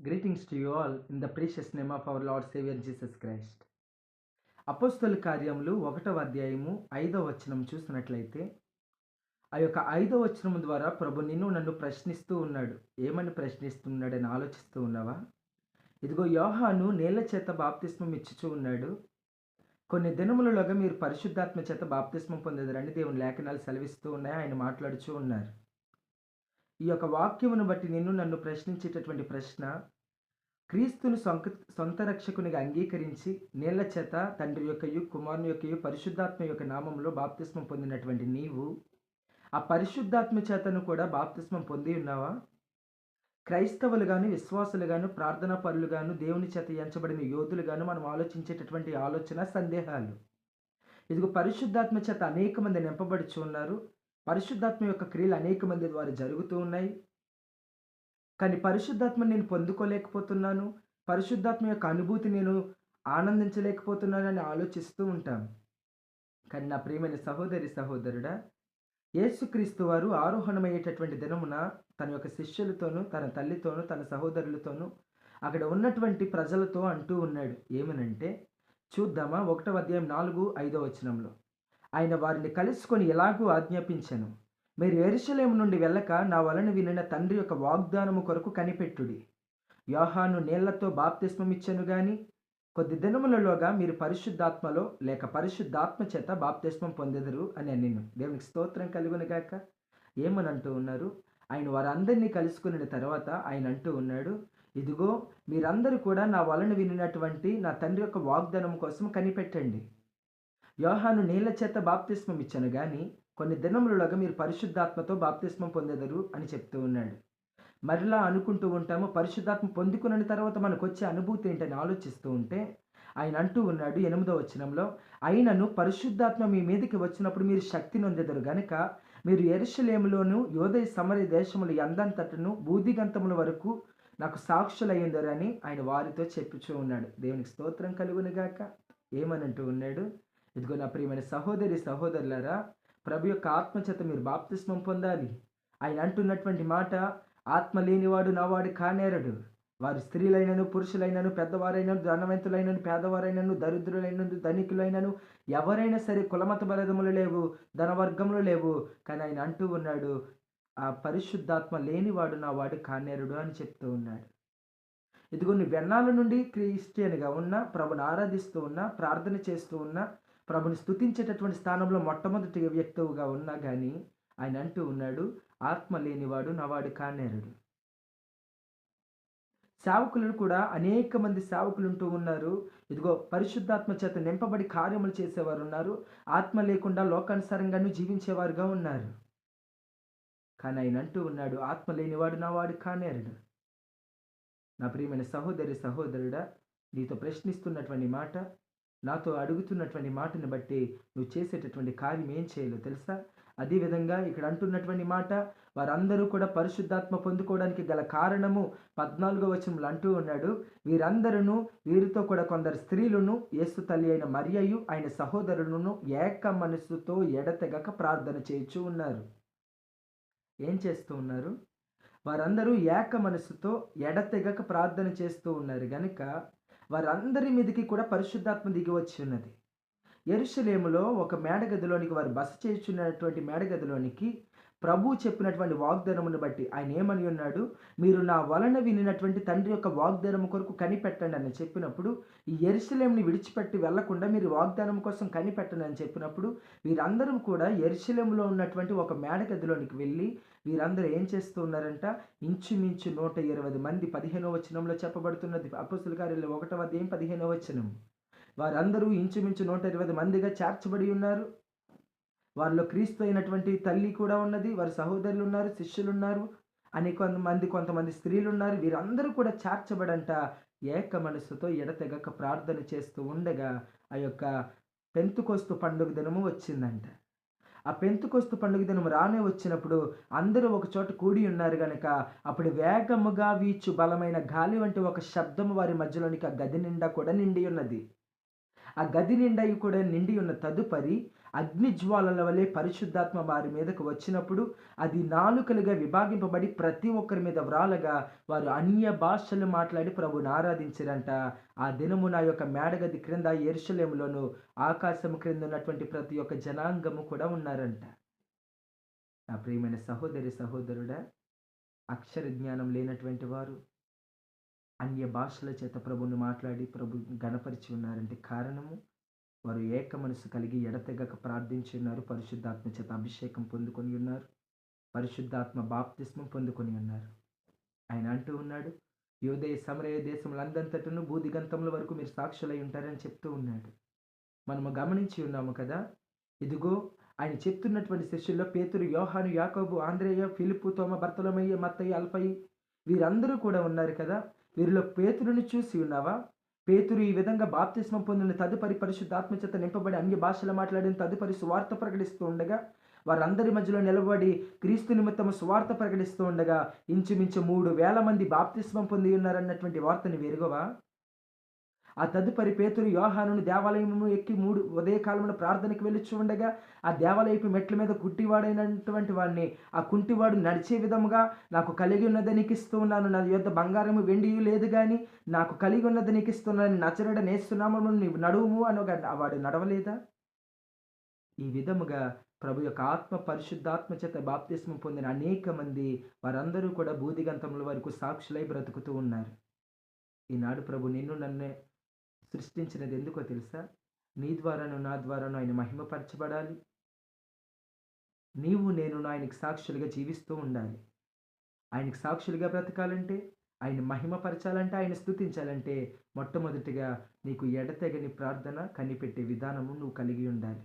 Greetings to you all in the precious name of our Lord Savior Jesus Christ. అపోస్తల కార్యములు 1వ అధ్యాయము 5వ వచనం చూసినట్లయితే ఆ యొక్క 5వ వచనం ద్వారా ప్రభు నిన్ను నన్ను ప్రశ్నిస్తూ ఉన్నాడు. ఏమని ప్రశ్నిస్తున్నాడని ఆలోచిస్తూ ఉన్నావా? ఇదిగో యోహాను నీళ్ల చేత బాప్తిస్మం ఇచ్చుచూ ఉన్నాడు. కొన్ని దినములలోగా మీరు పరిశుద్ధాత్మ చేత బాప్తిస్మం పొందెదరని దేవుని లేఖనాలు సెలవిస్తూ ఉన్నాయి. ఆయన మాట్లాడుచూ ఉన్నారు. ఈ యొక్క వాక్యమును బట్టి నిన్ను నన్ను ప్రశ్నించేటటువంటి ప్రశ్న, క్రీస్తును సొంత రక్షకునిగా అంగీకరించి నీళ్ల చేత తండ్రి యొక్కయు కుమారుని యొక్కయు పరిశుద్ధాత్మ యొక్క నామంలో బాప్తిస్మం పొందినటువంటి నీవు ఆ పరిశుద్ధాత్మ చేతను కూడా బాప్తిస్మం పొంది ఉన్నావా? క్రైస్తవులు గాను, విశ్వాసులు గాను, ప్రార్థనా పరులు గాను, దేవుని చేత ఎంచబడిన యోధులు గాను మనం ఆలోచించేటటువంటి ఆలోచన సందేహాలు. ఇదిగో పరిశుద్ధాత్మ చేత అనేక మంది నింపబడుచు ఉన్నారు. పరిశుద్ధాత్మ యొక్క క్రియలు అనేక మంది ద్వారా జరుగుతూ ఉన్నాయి. కానీ పరిశుద్ధాత్మ నేను పొందుకోలేకపోతున్నాను, పరిశుద్ధాత్మ యొక్క అనుభూతి నేను ఆనందించలేకపోతున్నానని ఆలోచిస్తూ ఉంటాను. కానీ నా ప్రియమైన సహోదరి సహోదరుడా, యేసుక్రీస్తు వారు ఆరోహణమయ్యేటటువంటి దినమున తన యొక్క శిష్యులతోనూ తన తల్లితోనూ తన సహోదరులతోనూ అక్కడ ఉన్నటువంటి ప్రజలతో అంటూ ఉన్నాడు. ఏమనంటే చూద్దామా, 1వ అధ్యాయం 4, 5వ వచనంలో ఆయన వారిని కలుసుకొని ఎలాగూ ఆజ్ఞాపించెను, మీరు యెరూషలేము నుండి వెళ్ళక నా వలన వినిన తండ్రి యొక్క వాగ్దానము కొరకు కనిపెట్టుడి. యోహాను నీళ్లతో బాప్తిస్మం ఇచ్చెను గాని కొద్ది దినములలోగా మీరు పరిశుద్ధాత్మలో లేక పరిశుద్ధాత్మ చేత బాప్తిస్మం పొందెదరు అని నేను. దేవునికి స్తోత్రం కలుగును గాక. ఏమని అంటూ ఉన్నారు? ఆయన వారందరినీ కలుసుకున్న తర్వాత ఆయన అంటూ ఉన్నాడు, ఇదిగో మీరందరూ కూడా నా వలన వినినటువంటి నా తండ్రి యొక్క వాగ్దానం కోసం కనిపెట్టండి. యోహాను నీళ్ల చేత బాప్తిస్మం ఇచ్చెను గాని కొన్ని దినములలోగా మీరు పరిశుద్ధాత్మతో బాప్తిస్మం పొందెదరు అని చెప్తూ ఉన్నాడు. మరలా అనుకుంటూ ఉంటాము, పరిశుద్ధాత్మ పొందుకున్న తర్వాత మనకు వచ్చే అనుభూతి ఏంటని ఆలోచిస్తూ ఉంటే ఆయన అంటూ ఉన్నాడు 8వ వచనంలో, అయినను పరిశుద్ధాత్మ మీ మీదకి వచ్చినప్పుడు మీరు శక్తి నొందెదరు గనుక మీరు యెరూషలేములోను యూదయ సమరయ దేశములు ఎందంతటను బూదిగంతముల వరకు నాకు సాక్షులయ్యిందరని ఆయన వారితో చెప్పుచూ ఉన్నాడు. దేవునికి స్తోత్రం కలుగునుగాక. ఏమనంటూ ఉన్నాడు? ఇదిగో నా ప్రియమైన సహోదరి సహోదరులారా, ప్రభు యొక్క ఆత్మచేత మీరు బాప్తిస్మం పొందాలి. ఆయన అంటున్నటువంటి మాట, ఆత్మ లేనివాడు నావాడు కానేరడు. వారు స్త్రీలైనను పురుషులైనను పెద్దవారైనను ధనవంతులైనను పేదవారైనను దరిద్రులైనను ధనికులైనను ఎవరైనా సరే కులమత భేదములు లేవు, ధనవర్గములు లేవు. కానీ ఆయన అంటూ ఉన్నాడు, ఆ పరిశుద్ధాత్మ లేనివాడు నావాడు కానేరుడు అని చెప్తూ ఉన్నాడు. ఇదిగో నువ్వు వెన్నాళ్ళ నుండి క్రిస్టియన్గా ఉన్నా, ప్రభుని ఆరాధిస్తూ ఉన్నా, ప్రార్థన చేస్తూ ఉన్నా, ప్రభుని స్తుతించేటటువంటి స్థానంలో మొట్టమొదటి వ్యక్తువుగా ఉన్నా కానీ ఆయన అంటూ ఉన్నాడు, ఆత్మ లేనివాడు నావాడు కానేరుడు. సేవకులను కూడా అనేక మంది సేవకులు ఉంటూ ఉన్నారు. ఇదిగో పరిశుద్ధాత్మ చేత నింపబడి కార్యములు చేసేవారు ఉన్నారు. ఆత్మ లేకుండా లోకానుసారంగాను జీవించేవారుగా ఉన్నారు. కానీ ఆయన అంటూ ఉన్నాడు, ఆత్మ లేనివాడు నావాడు కానేరుడు. నా ప్రియమైన సహోదరి సహోదరుడా, నీతో ప్రశ్నిస్తున్నటువంటి మాట, నాతో అడుగుతున్నటువంటి మాటను బట్టి నువ్వు చేసేటటువంటి కార్యం ఏం చేయాలో తెలుసా? అదేవిధంగా ఇక్కడ అంటున్నటువంటి మాట, వారందరూ కూడా పరిశుద్ధాత్మ పొందుకోవడానికి గల కారణము 14వ వచనంలో అంటూ ఉన్నాడు, వీరందరూ వీరితో కూడా కొందరు స్త్రీలను యేసు తల్లి అయిన మరియయు ఆయన సహోదరులను ఏక మనస్సుతో ఎడతెగక ప్రార్థన చేయుచూ ఉన్నారు. ఏం చేస్తూ ఉన్నారు? వారందరూ ఏక మనస్సుతో ఎడతెగక ప్రార్థన చేస్తూ ఉన్నారు గనుక వారందరి మీదకి కూడా పరిశుద్ధాత్మ దిగి వచ్చి ఉన్నది. యెరూషలేములో ఒక మేడగదిలోనికి వారు బస చేయుచున్నటువంటి మేడగదిలోనికి ప్రభు చెప్పినటువంటి వాగ్దానమును బట్టి ఆయన ఏమని ఉన్నాడు, మీరు నా వలన వినినటువంటి తండ్రి యొక్క వాగ్దానం కొరకు కనిపెట్టండి అని చెప్పినప్పుడు, ఈ యెరూషలేముని విడిచిపెట్టి వెళ్లకుండా మీరు వాగ్దానం కోసం కనిపెట్టండి అని చెప్పినప్పుడు వీరందరూ కూడా యెరూషలేములో ఉన్నటువంటి ఒక మేడగదిలోనికి వెళ్ళి వీరందరూ ఏం చేస్తూ ఉన్నారంట, ఇంచుమించు 120 మంది 15వ వచనంలో చెప్పబడుతున్నది. అపోస్తలుల కార్యాలు 1వ అధ్యాయం 15వ వచనం. వారందరూ ఇంచుమించు 120 మందిగా చేర్చబడి ఉన్నారు. వారిలో క్రీస్తు అయినటువంటి తల్లి కూడా ఉన్నది, వారి సహోదరులు ఉన్నారు, శిష్యులు ఉన్నారు, కొంతమంది స్త్రీలు ఉన్నారు. వీరందరూ కూడా చేర్చబడంట ఏక మనస్సుతో ఎడతెగక ప్రార్థన చేస్తూ ఉండగా ఆ యొక్క పెంతుకొస్తు పండుగ దినము వచ్చిందంట. ఆ పెంతుకొస్తు పండుగ దినం రానే వచ్చినప్పుడు అందరూ ఒక చోట కూడి ఉన్నారు గనక అప్పుడు వేగముగా వీచు బలమైన గాలి వంటి ఒక శబ్దము వారి మధ్యలోనికి ఆ గది నిండా కూడా నిండి ఉన్నది. ఆ గది నిండా కూడా నిండి ఉన్న తదుపరి అగ్ని జ్వాలల వలె పరిశుద్ధాత్మ వారి మీదకు వచ్చినప్పుడు అది నాలుకలుగా విభాగింపబడి ప్రతి ఒక్కరి మీద వ్రాలగా వారు అన్య భాషలు మాట్లాడి ప్రభుని ఆరాధించారంట. ఆ దినము నా యొక్క మేడగది క్రింద యెరూషలేములోను ఆకాశము క్రింద ఉన్నటువంటి ప్రతి ఒక్క జనాంగము కూడా ఉన్నారంట. నా ప్రియమైన సహోదరి సహోదరుడా, అక్షర జ్ఞానం లేనటువంటి వారు అన్య భాషల చేత ప్రభుని మాట్లాడి ప్రభు గణపరిచి ఉన్నారంటే కారణము వారు ఏక మనసు కలిగి ఎడతెగక ప్రార్థించి ఉన్నారు. పరిశుద్ధాత్మ చేత అభిషేకం పొందుకొని ఉన్నారు. పరిశుద్ధాత్మ బాప్తిస్మం పొందుకొని ఉన్నారు. ఆయన అంటూ ఉన్నాడు, యూదేయ సమరయ దేశములందంతటను భూదిగంతముల వరకు మీరు సాక్షులై ఉంటారని చెప్తూ ఉన్నాడు. మనము గమనించి ఉన్నాము కదా. ఇదిగో ఆయన చెప్తున్నటువంటి శిష్యుల్లో పేతురు, యోహాను, యాకోబు, ఆంద్రేయ, ఫిలిప్పు, తోమ, బర్తలమయ్య, మత్తయి, అల్ఫయి వీరందరూ కూడా ఉన్నారు కదా. వీరిలో పేతురుని చూసి ఉన్నావా? పేతురు ఈ విధంగా బాప్తిస్మం పొందిన తదుపరి పరిశుద్ధాత్మ చేత నింపబడి అన్య భాషలు మాట్లాడిన తదుపరి సువార్త ప్రకటిస్తూ ఉండగా వారందరి మధ్యలో నిలబడి క్రీస్తు నిమిత్తము సువార్త ప్రకటిస్తూ ఉండగా ఇంచుమించు 3,000 మంది బాప్తిస్మం పొంది ఉన్నారన్నటువంటి వార్తని వెరుగవా? ఆ తదుపరి పేతురు యోహానును దేవాలయము ఎక్కి ఉదయకాలమున ప్రార్థనకు వెళ్ళుచు ఉండగా ఆ దేవాలయపు మెట్ల మీద కుంటివాడైనటువంటి వాడిని ఆ కుంటివాడు నడిచే విధముగా నాకు కలిగి ఉన్నది నీకు ఇస్తూ ఉన్నాను, నా యొద్ద బంగారము వెండియు లేదు కానీ నాకు కలిగి ఉన్నది నీకు ఇస్తున్నాను, నజరేయుడైన యేసు నామమున నీవు నడువుము అనగా వాడు నడవలేదా? ఈ విధముగా ప్రభు యొక్క ఆత్మ పరిశుద్ధాత్మ చేత బాప్తిస్మం పొందిన అనేక మంది వారందరూ కూడా భూదిగంతముల వరకు సాక్షులై బ్రతుకుతూ ఉన్నారు. ఈనాడు ప్రభు నిన్ను నన్నే సృష్టించినది ఎందుకో తెలుసా? నీ ద్వారాను నా ద్వారాను ఆయన మహిమపరచబడాలి. నీవు నేను ఆయనకి సాక్షులుగా జీవిస్తూ ఉండాలి. ఆయనకి సాక్షులుగా బ్రతకాలంటే, ఆయన మహిమపరచాలంటే, ఆయన స్తుతించాలంటే మొట్టమొదటిగా నీకు ఎడతెగని ప్రార్థన కనిపెట్టే విధానము నువ్వు కలిగి ఉండాలి.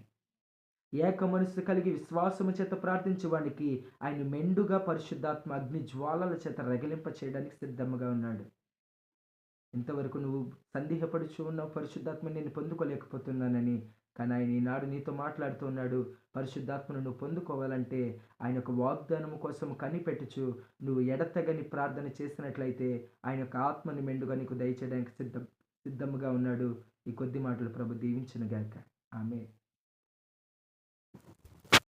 ఏక మనస్సు కలిగి విశ్వాసము చేత ప్రార్థించేవానికి ఆయన మెండుగా పరిశుద్ధాత్మ అగ్ని జ్వాలల చేత రగిలింప చేయడానికి సిద్ధముగా ఉన్నాడు. ఇంతవరకు నువ్వు సందేహపడుచు ఉన్నావు, పరిశుద్ధాత్మ నేను పొందుకోలేకపోతున్నానని. కానీ ఆయన ఈనాడు నీతో మాట్లాడుతూ ఉన్నాడు. పరిశుద్ధాత్మను నువ్వు పొందుకోవాలంటే ఆయన యొక్క వాగ్దానము కోసం కనిపెట్టుచు నువ్వు ఎడతెగని ప్రార్థన చేసినట్లయితే ఆయన యొక్క ఆత్మని మెండుగా నీకు దయచేయడానికి సిద్ధముగా ఉన్నాడు. ఈ కొద్ది మాటలు ప్రభు దీవించును గాక. ఆమేన్.